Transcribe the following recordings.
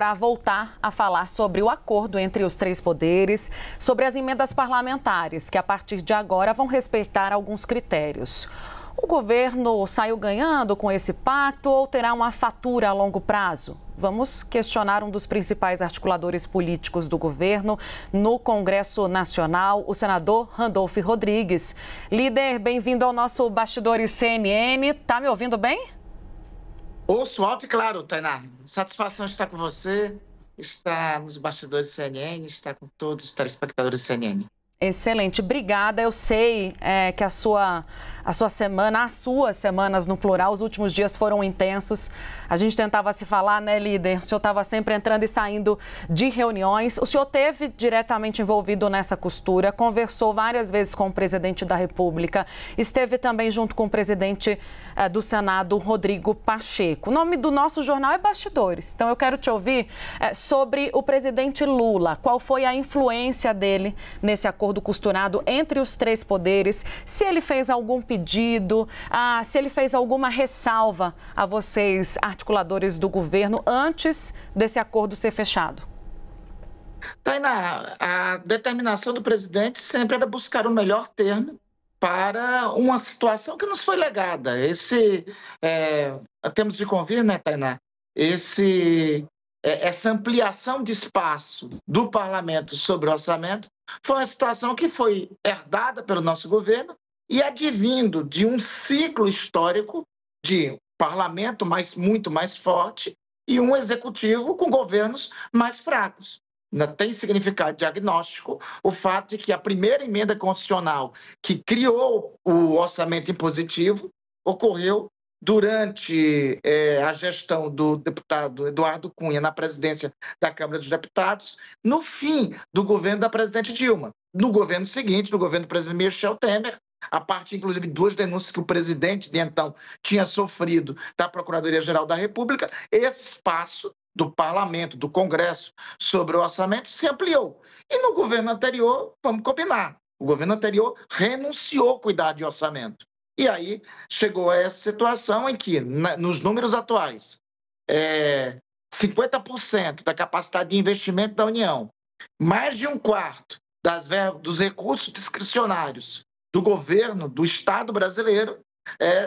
para voltar a falar sobre o acordo entre os três poderes, sobre as emendas parlamentares, que a partir de agora vão respeitar alguns critérios. O governo saiu ganhando com esse pacto ou terá uma fatura a longo prazo? Vamos questionar um dos principais articuladores políticos do governo no Congresso Nacional, o senador Randolfo Rodrigues. Líder, bem-vindo ao nosso Bastidores CNN. Tá me ouvindo bem? Ouço alto e claro, Tainá. Satisfação estar com você, estar nos Bastidores CNN, estar com todos os telespectadores CNN. Excelente, obrigada. Eu sei que as suas semanas no plural, os últimos dias foram intensos. A gente tentava se falar, né, líder? O senhor estava sempre entrando e saindo de reuniões. O senhor esteve diretamente envolvido nessa costura, conversou várias vezes com o presidente da República, esteve também junto com o presidente do Senado, Rodrigo Pacheco. O nome do nosso jornal é Bastidores, então eu quero te ouvir sobre o presidente Lula. Qual foi a influência dele nesse acordo costurado entre os três poderes? Se ele fez algum pedido, se ele fez alguma ressalva a vocês, articuladores do governo, antes desse acordo ser fechado? Tainá, a determinação do presidente sempre era buscar o melhor termo para uma situação que nos foi legada. Temos de convir, né, Tainá? Essa ampliação de espaço do parlamento sobre o orçamento foi uma situação que foi herdada pelo nosso governo e advindo de um ciclo histórico de parlamento muito mais forte e um executivo com governos mais fracos. Tem significado diagnóstico o fato de que a primeira emenda constitucional que criou o orçamento impositivo ocorreu durante a gestão do deputado Eduardo Cunha na presidência da Câmara dos Deputados, no fim do governo da presidente Dilma. No governo seguinte, no governo do presidente Michel Temer, a partir, inclusive, de duas denúncias que o presidente de então tinha sofrido da Procuradoria-Geral da República, esse espaço do parlamento, do Congresso, sobre o orçamento se ampliou. E no governo anterior, vamos combinar, o governo anterior renunciou a cuidar de orçamento. E aí chegou a essa situação em que, nos números atuais, 50% da capacidade de investimento da União, mais de um quarto dos recursos discricionários do governo, do Estado brasileiro,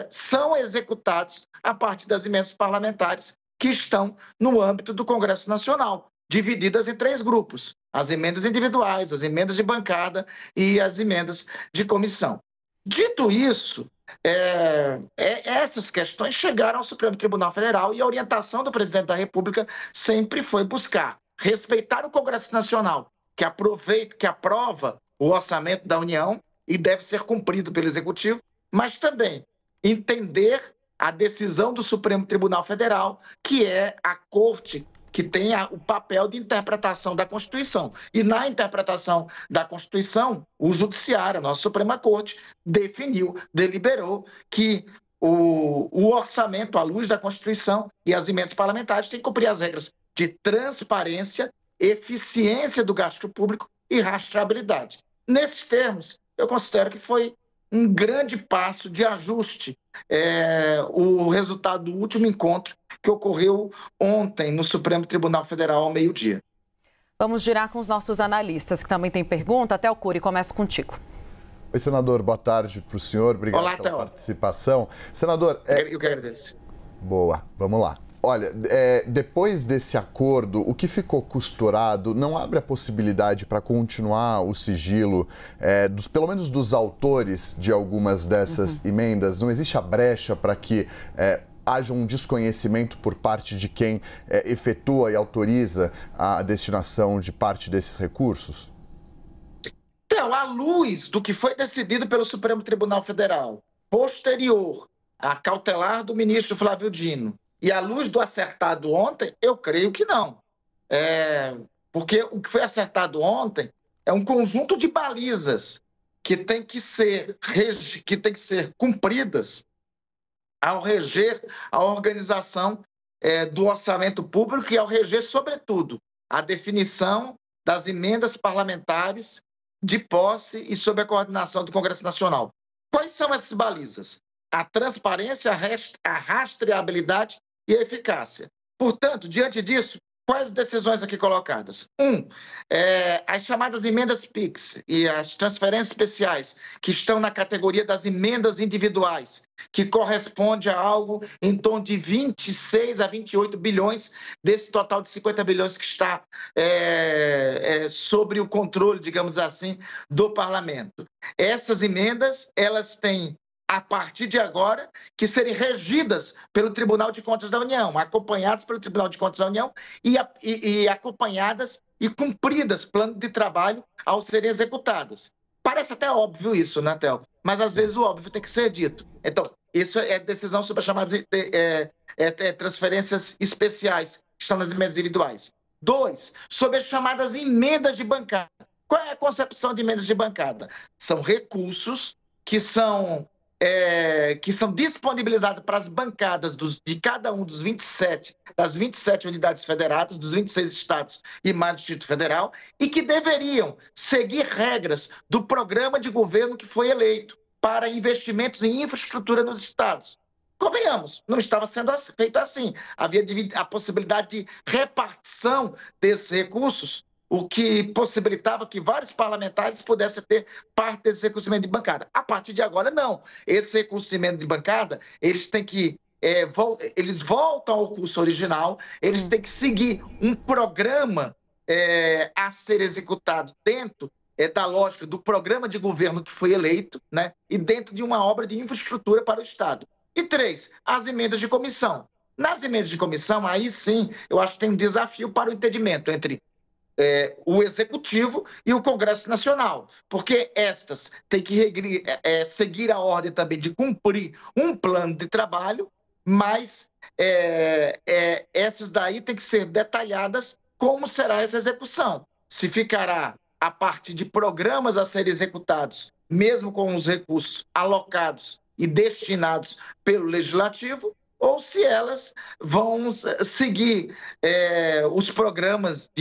são executados a partir das emendas parlamentares que estão no âmbito do Congresso Nacional, divididas em três grupos: as emendas individuais, as emendas de bancada e as emendas de comissão. Dito isso, essas questões chegaram ao Supremo Tribunal Federal e a orientação do presidente da República sempre foi buscar respeitar o Congresso Nacional, que aprova o orçamento da União e deve ser cumprido pelo Executivo, mas também entender a decisão do Supremo Tribunal Federal, que é a Corte que tem o papel de interpretação da Constituição. E na interpretação da Constituição, o Judiciário, a nossa Suprema Corte, deliberou que o orçamento, à luz da Constituição e as emendas parlamentares, tem que cumprir as regras de transparência, eficiência do gasto público e rastreabilidade. Nesses termos, eu considero que foi um grande passo de ajuste o resultado do último encontro que ocorreu ontem no Supremo Tribunal Federal ao meio-dia. Vamos girar com os nossos analistas, que também tem pergunta. Até o Cury, começo contigo. Oi, senador, boa tarde para o senhor. Obrigado pela participação. Senador... Eu que agradeço. Boa, vamos lá. Olha, depois desse acordo, o que ficou costurado não abre a possibilidade para continuar o sigilo, pelo menos dos autores de algumas dessas emendas? Não existe a brecha para que haja um desconhecimento por parte de quem efetua e autoriza a destinação de parte desses recursos? Então, à luz do que foi decidido pelo Supremo Tribunal Federal, posterior à cautelar do ministro Flávio Dino, e à luz do acertado ontem, eu creio que não. Porque o que foi acertado ontem é um conjunto de balizas que tem que ser cumpridas ao reger a organização do orçamento público e ao reger, sobretudo, a definição das emendas parlamentares de posse e sob a coordenação do Congresso Nacional. Quais são essas balizas? A transparência, a rastreabilidade e a eficácia. Portanto, diante disso, quais decisões aqui colocadas? As chamadas emendas PIX e as transferências especiais, que estão na categoria das emendas individuais, que corresponde a algo em torno de 26 a 28 bilhões desse total de 50 bilhões que está sobre o controle, digamos assim, do parlamento. Essas emendas, elas têm, a partir de agora, que serem regidas pelo Tribunal de Contas da União, acompanhadas pelo Tribunal de Contas da União e acompanhadas e cumpridas plano de trabalho ao serem executadas. Parece até óbvio isso, né, Théo? Mas às vezes o óbvio tem que ser dito. Então, isso é decisão sobre as chamadas transferências especiais, que estão nas emendas individuais. 2, sobre as chamadas emendas de bancada. Qual é a concepção de emendas de bancada? São recursos que são disponibilizados para as bancadas de cada um das 27 unidades federadas, dos 26 estados e mais do Distrito Federal, e que deveriam seguir regras do programa de governo que foi eleito para investimentos em infraestrutura nos estados. Convenhamos, não estava sendo feito assim. Havia a possibilidade de repartição desses recursos, o que possibilitava que vários parlamentares pudessem ter parte desse recurso de emenda de bancada. A partir de agora, não. Esse recurso de emenda de bancada, eles têm que eles voltam ao curso original, eles têm que seguir um programa a ser executado dentro da lógica do programa de governo que foi eleito, né, e dentro de uma obra de infraestrutura para o Estado. E 3, as emendas de comissão. Nas emendas de comissão, aí sim, eu acho que tem um desafio para o entendimento entre o Executivo e o Congresso Nacional, porque estas têm que seguir a ordem também de cumprir um plano de trabalho, mas essas daí têm que ser detalhadas como será essa execução. Se ficará a partir de programas a serem executados, mesmo com os recursos alocados e destinados pelo Legislativo, ou se elas vão seguir os programas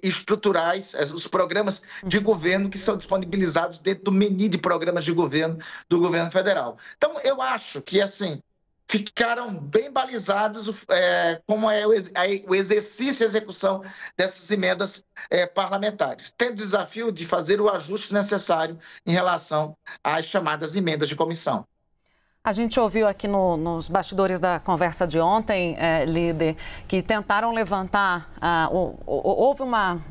estruturais, os programas de governo que são disponibilizados dentro do menu de programas de governo do governo federal. Então, eu acho que, assim, ficaram bem balizados como é o exercício e execução dessas emendas parlamentares, tendo o desafio de fazer o ajuste necessário em relação às chamadas emendas de comissão. A gente ouviu aqui nos bastidores da conversa de ontem, líder, que tentaram levantar, houve uma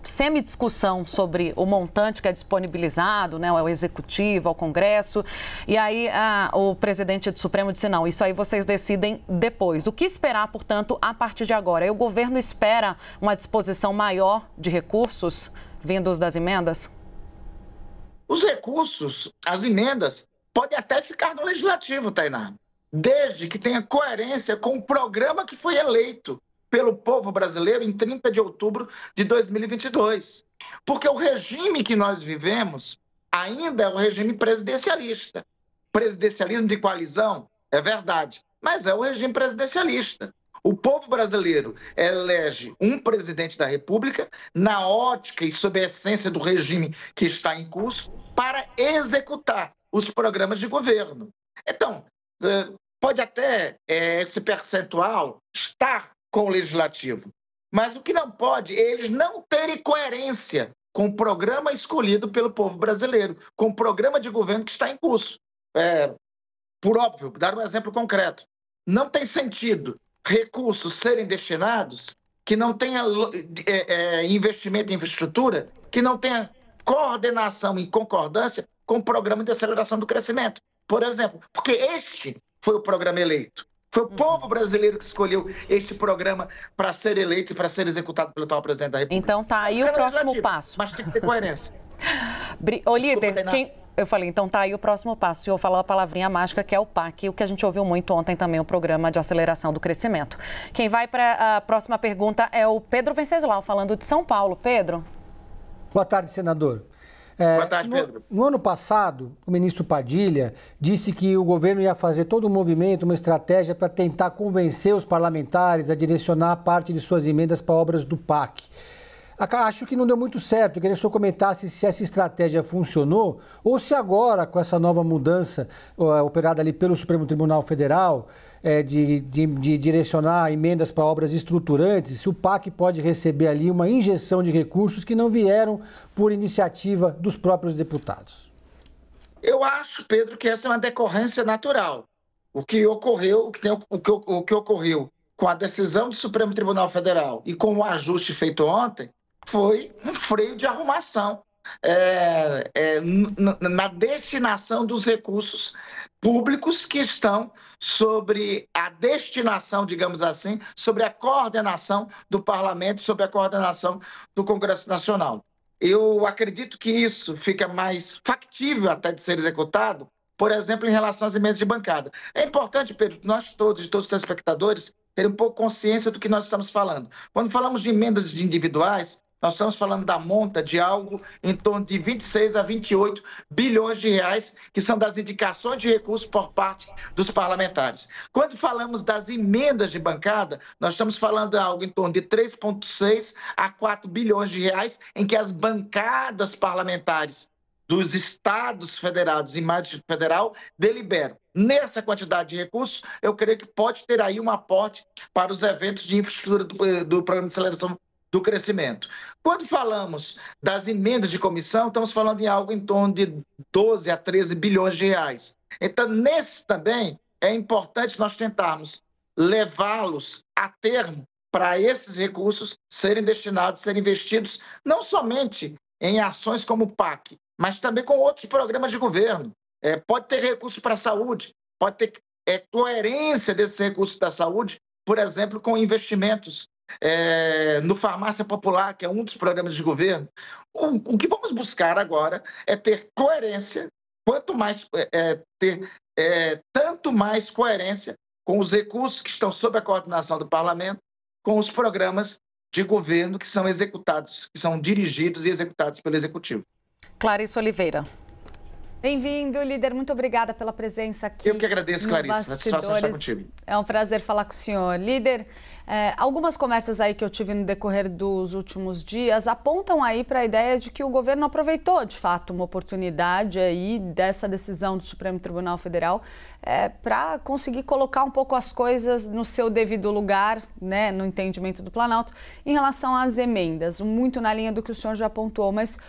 semi-discussão sobre o montante que é disponibilizado, né, ao Executivo, ao Congresso, e aí o presidente do Supremo disse, não, isso aí vocês decidem depois. O que esperar, portanto, a partir de agora? E o governo espera uma disposição maior de recursos vindos das emendas? Os recursos, as emendas, pode até ficar no Legislativo, Tainá, desde que tenha coerência com o programa que foi eleito pelo povo brasileiro em 30 de outubro de 2022. Porque o regime que nós vivemos ainda é o regime presidencialista. Presidencialismo de coalizão, é verdade, mas é o regime presidencialista. O povo brasileiro elege um presidente da República na ótica e sob a essência do regime que está em curso para executar os programas de governo. Então, pode até esse percentual estar com o Legislativo, mas o que não pode é eles não terem coerência com o programa escolhido pelo povo brasileiro, com o programa de governo que está em curso. Por óbvio, dar um exemplo concreto, não tem sentido recursos serem destinados que não tenha investimento em infraestrutura, que não tenha coordenação e concordância com o programa de aceleração do crescimento, por exemplo, porque este foi o programa eleito. Foi o povo brasileiro que escolheu este programa para ser eleito e para ser executado pelo atual presidente da República. Então tá aí o próximo passo. Mas tem que ter coerência. Ô, líder, eu falei, então tá aí o próximo passo. O senhor falou a palavrinha mágica, que é o PAC, o que a gente ouviu muito ontem também, o Programa de Aceleração do Crescimento. Quem vai para a próxima pergunta é o Pedro Venceslau, falando de São Paulo. Pedro. Boa tarde, senador. Boa tarde, Pedro. No ano passado, o ministro Padilha disse que o governo ia fazer todo um movimento, uma estratégia para tentar convencer os parlamentares a direcionar parte de suas emendas para obras do PAC. Acho que não deu muito certo. Eu queria que o senhor comentasse se essa estratégia funcionou ou se agora, com essa nova mudança operada ali pelo Supremo Tribunal Federal, de direcionar emendas para obras estruturantes, se o PAC pode receber ali uma injeção de recursos que não vieram por iniciativa dos próprios deputados. Eu acho, Pedro, que essa é uma decorrência natural. O que ocorreu com a decisão do Supremo Tribunal Federal e com o ajuste feito ontem foi um freio de arrumação na destinação dos recursos públicos que estão sobre a destinação, digamos assim, sobre a coordenação do Parlamento, sobre a coordenação do Congresso Nacional. Eu acredito que isso fica mais factível até de ser executado, por exemplo, em relação às emendas de bancada. É importante, Pedro, nós todos e todos os telespectadores terem um pouco consciência do que nós estamos falando. Quando falamos de emendas individuais, nós estamos falando da monta de algo em torno de 26 a 28 bilhões de reais, que são das indicações de recursos por parte dos parlamentares. Quando falamos das emendas de bancada, nós estamos falando de algo em torno de 3,6 a 4 bilhões de reais, em que as bancadas parlamentares dos estados federados e mais do Distrito Federal deliberam. Nessa quantidade de recursos, eu creio que pode ter aí um aporte para os eventos de infraestrutura do Programa de Aceleração do Crescimento. Quando falamos das emendas de comissão, estamos falando em algo em torno de 12 a 13 bilhões de reais. Então, nesse também, é importante nós tentarmos levá-los a termo para esses recursos serem destinados, serem investidos, não somente em ações como o PAC, mas também com outros programas de governo. Pode ter recurso para a saúde, pode ter coerência desses recursos da saúde, por exemplo, com investimentos no Farmácia Popular, que é um dos programas de governo. O que vamos buscar agora é ter coerência, tanto mais coerência com os recursos que estão sob a coordenação do Parlamento, com os programas de governo que são executados, que são dirigidos e executados pelo Executivo. Clarice Oliveira. Bem-vindo, líder. Muito obrigada pela presença aqui. Eu que agradeço, Clarice. Satisfação estar contigo. É um prazer falar com o senhor. Líder, algumas conversas aí que eu tive no decorrer dos últimos dias apontam aí para a ideia de que o governo aproveitou, de fato, uma oportunidade aí dessa decisão do Supremo Tribunal Federal para conseguir colocar um pouco as coisas no seu devido lugar, né, no entendimento do Planalto, em relação às emendas, muito na linha do que o senhor já apontou, mas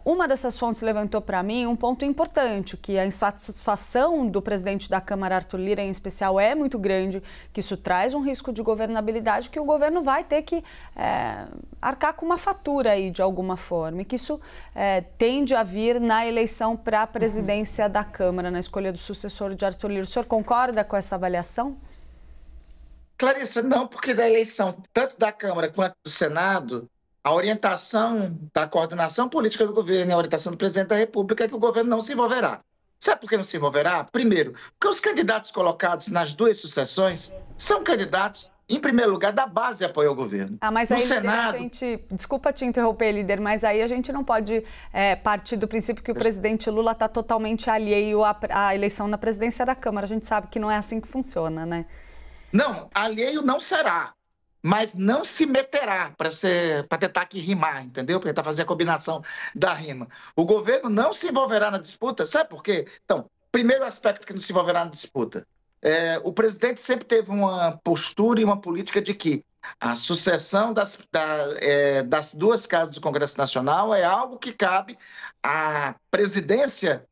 uma dessas fontes levantou para mim um ponto importante, que a insatisfação do presidente da Câmara, Arthur Lira, em especial, é muito grande, que isso traz um risco de governabilidade, que o governo vai ter que arcar com uma fatura aí, de alguma forma, e que isso tende a vir na eleição para a presidência da Câmara, na escolha do sucessor de Arthur Lira. O senhor concorda com essa avaliação? Clarissa, não, porque da eleição, tanto da Câmara quanto do Senado, a orientação da coordenação política do governo e a orientação do presidente da República é que o governo não se envolverá. Sabe por que não se envolverá? Primeiro, porque os candidatos colocados nas duas sucessões são candidatos, em primeiro lugar, da base de apoio ao governo. Mas aí, Senado... Desculpa te interromper, líder, mas aí a gente não pode partir do princípio que o presidente Lula está totalmente alheio à eleição na presidência da Câmara. A gente sabe que não é assim que funciona, né? Não, alheio não será. Mas não se meterá para tentar aqui rimar, entendeu? Para tentar fazer a combinação da rima. O governo não se envolverá na disputa, sabe por quê? Então, primeiro aspecto que não se envolverá na disputa. O presidente sempre teve uma postura e uma política de que a sucessão das duas casas do Congresso Nacional é algo que cabe à presidência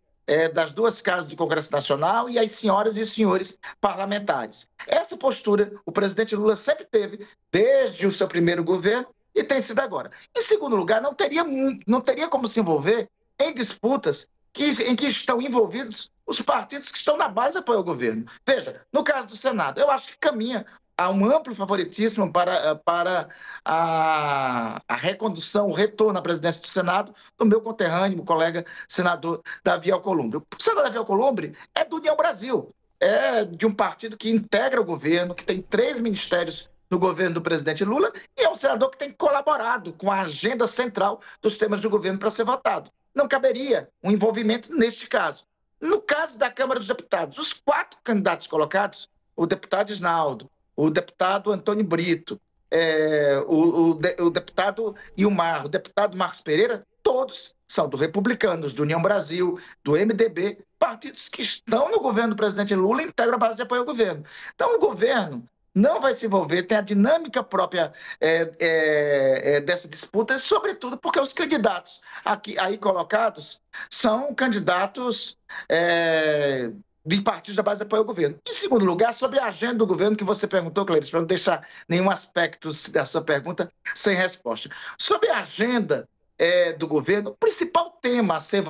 das duas casas do Congresso Nacional e às senhoras e os senhores parlamentares. Essa postura o presidente Lula sempre teve desde o seu primeiro governo e tem sido agora. Em segundo lugar, não teria como se envolver em disputas em que estão envolvidos os partidos que estão na base de apoio ao governo. Veja, no caso do Senado, eu acho que caminha a um amplo favoritismo para a recondução, o retorno à presidência do Senado do meu conterrâneo, o colega senador Davi Alcolumbre. O senador Davi Alcolumbre é do União Brasil, é de um partido que integra o governo, que tem 3 ministérios no governo do presidente Lula e é um senador que tem colaborado com a agenda central dos temas do governo para ser votado. Não caberia um envolvimento neste caso. No caso da Câmara dos Deputados, os 4 candidatos colocados, o deputado Isnaldo, o deputado Antônio Brito, o deputado Ilmar, o deputado Marcos Pereira, todos são do Republicanos, do União Brasil, do MDB, partidos que estão no governo do presidente Lula e integram a base de apoio ao governo. Então, o governo não vai se envolver, tem a dinâmica própria dessa disputa, sobretudo porque os candidatos aí colocados são candidatos de partidos da base de apoio ao governo. Em segundo lugar, sobre a agenda do governo, que você perguntou, Cleiton, para não deixar nenhum aspecto da sua pergunta sem resposta. Sobre a agenda do governo, o principal tema a ser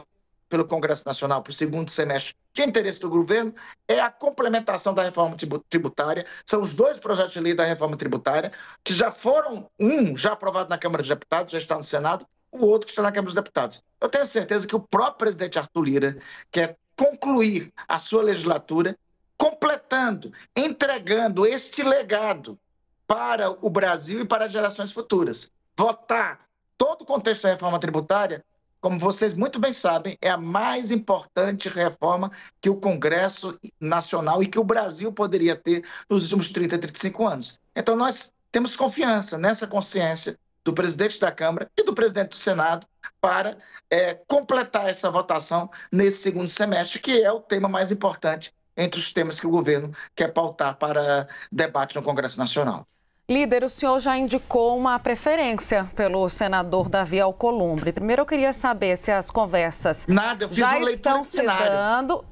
pelo Congresso Nacional para o segundo semestre de interesse do governo é a complementação da reforma tributária. São os 2 projetos de lei da reforma tributária, que já foram, já aprovado na Câmara dos Deputados, já está no Senado, o outro que está na Câmara dos Deputados. Eu tenho certeza que o próprio presidente Arthur Lira quer concluir a sua legislatura completando, entregando este legado para o Brasil e para as gerações futuras. Votar todo o contexto da reforma tributária, como vocês muito bem sabem, é a mais importante reforma que o Congresso Nacional e que o Brasil poderia ter nos últimos 30, 35 anos. Então, nós temos confiança nessa consciência do presidente da Câmara e do presidente do Senado para completar essa votação nesse segundo semestre, que é o tema mais importante entre os temas que o governo quer pautar para debate no Congresso Nacional. Líder, o senhor já indicou uma preferência pelo senador Davi Alcolumbre. Primeiro, eu queria saber se as conversas já estão se dando,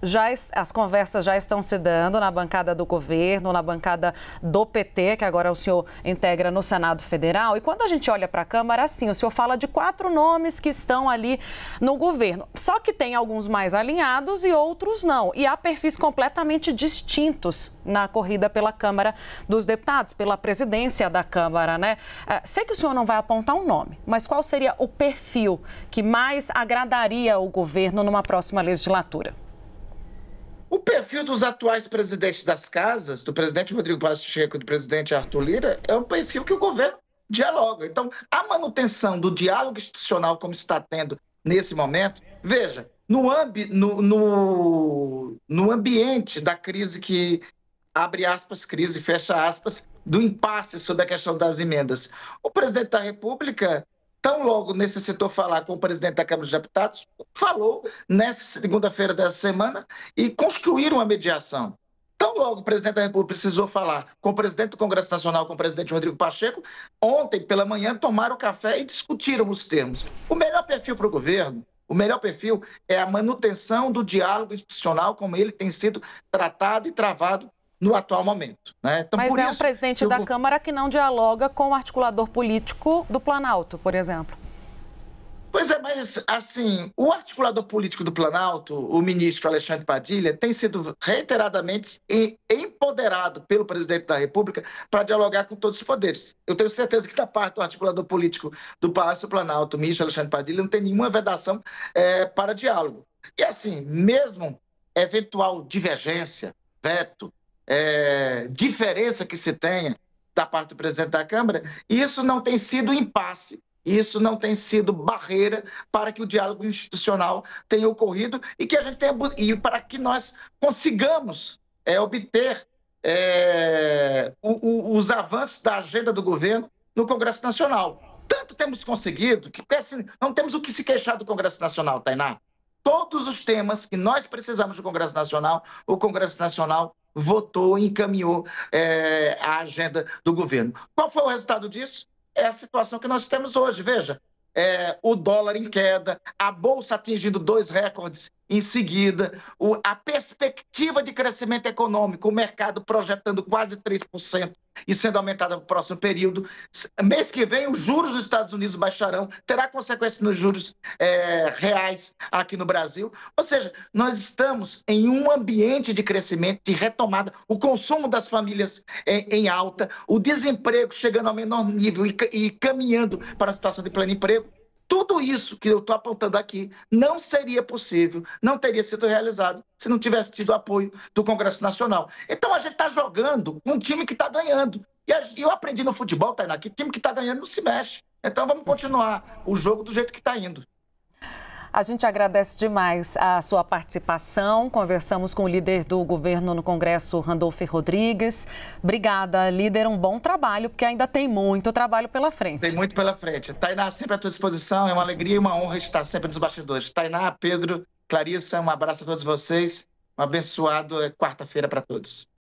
as conversas já estão se dando na bancada do governo, na bancada do PT, que agora o senhor integra no Senado Federal. E quando a gente olha para a Câmara, assim, o senhor fala de 4 nomes que estão ali no governo. Só que tem alguns mais alinhados e outros não. E há perfis completamente distintos na corrida pela Câmara dos Deputados, pela presidência da Câmara, né? Sei que o senhor não vai apontar um nome, mas qual seria o perfil que mais agradaria o governo numa próxima legislatura? O perfil dos atuais presidentes das casas, do presidente Rodrigo Pacheco e do presidente Arthur Lira, é um perfil que o governo dialoga. Então, a manutenção do diálogo institucional como está tendo nesse momento, veja, no ambiente da crise que abre aspas, crise, fecha aspas, do impasse sobre a questão das emendas. O presidente da República, tão logo necessitou falar com o presidente da Câmara dos Deputados, falou nessa segunda-feira dessa semana e construíram uma mediação. Tão logo o presidente da República precisou falar com o presidente do Congresso Nacional, com o presidente Rodrigo Pacheco, ontem pela manhã tomaram café e discutiram os termos. O melhor perfil para o governo, o melhor perfil é a manutenção do diálogo institucional como ele tem sido tratado e travado no atual momento, né? Então, mas é um presidente da Câmara que não dialoga com o articulador político do Planalto, por exemplo. Pois é, mas assim, o articulador político do Planalto, o ministro Alexandre Padilha, tem sido reiteradamente empoderado pelo presidente da República para dialogar com todos os poderes. Eu tenho certeza que da parte do articulador político do Palácio Planalto, o ministro Alexandre Padilha, não tem nenhuma vedação para diálogo. E assim, mesmo eventual divergência, veto, diferença que se tenha da parte do presidente da Câmara, isso não tem sido impasse, isso não tem sido barreira para que o diálogo institucional tenha ocorrido e que a gente tenha, e para que nós consigamos obter os avanços da agenda do governo no Congresso Nacional. Tanto temos conseguido que assim, não temos o que se queixar do Congresso Nacional, Tainá. Todos os temas que nós precisamos do Congresso Nacional, o Congresso Nacional votou e encaminhou a agenda do governo. Qual foi o resultado disso? É a situação que nós temos hoje. Veja, o dólar em queda, a Bolsa atingindo 2 recordes em seguida, a perspectiva de crescimento econômico, o mercado projetando quase 3% e sendo aumentada no próximo período. Mês que vem, os juros dos Estados Unidos baixarão, terá consequência nos juros reais aqui no Brasil. Ou seja, nós estamos em um ambiente de crescimento, de retomada, o consumo das famílias em alta, o desemprego chegando ao menor nível e caminhando para a situação de pleno emprego. Tudo isso que eu estou apontando aqui não seria possível, não teria sido realizado se não tivesse tido apoio do Congresso Nacional. Então a gente está jogando com um time que está ganhando. E eu aprendi no futebol, Tainá, que time que está ganhando não se mexe. Então vamos continuar o jogo do jeito que está indo. A gente agradece demais a sua participação. Conversamos com o líder do governo no Congresso, Randolph Rodrigues. Obrigada, líder. Um bom trabalho, porque ainda tem muito trabalho pela frente. Tem muito pela frente. Tainá, sempre à tua disposição. É uma alegria e uma honra estar sempre nos bastidores. Tainá, Pedro, Clarissa, um abraço a todos vocês. Um abençoado quarta-feira para todos.